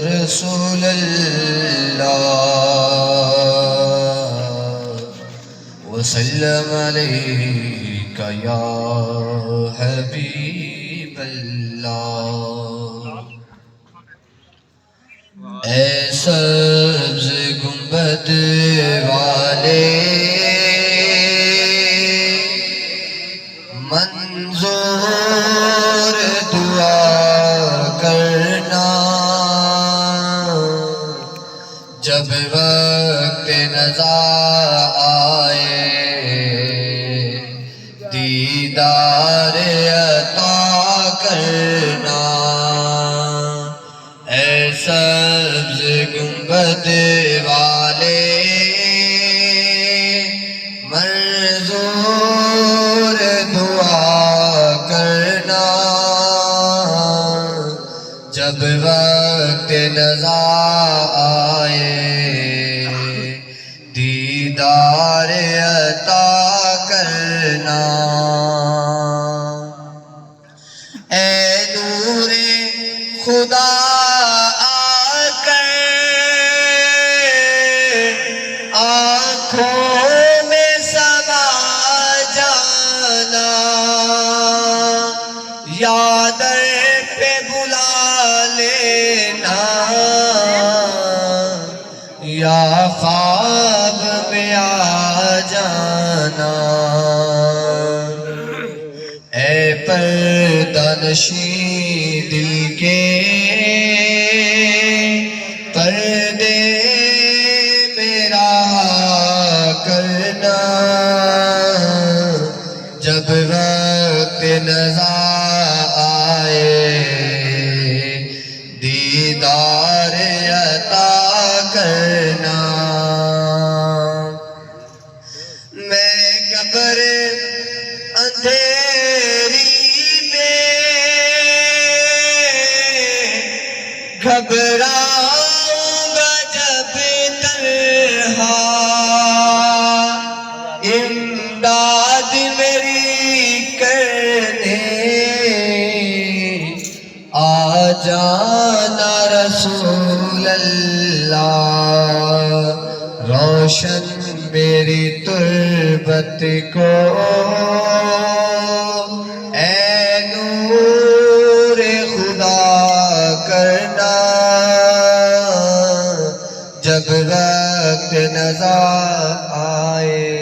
رسول اللہ وسلم علیک یا حبیب اللہ۔ اے سبز گنبد والے منظور دعا کرنا، جب وقت نزا آئے دیدار عطا کرنا۔ اے سبز گنبد والے منظور دعا کرنا، جب وقت نزا آئے دیدار عطا کرنا۔ اے نور خدا آ کر آنکھوں میں سما جانا، یا در پہ بلا لینا، یا خواب میں آ جانا۔ اے پردہ نشین دل کے پردے میرا کرنا، جب وقت نزا آئے دیدار عطا کرنا۔ میں قبر اندھیری میں گھبراؤں گا جب تنہا، امداد میری کرنے آ جانا رسول اللہ، روشن میری تربت کو اے نور خدا کرنا، جب وقت نزا آئے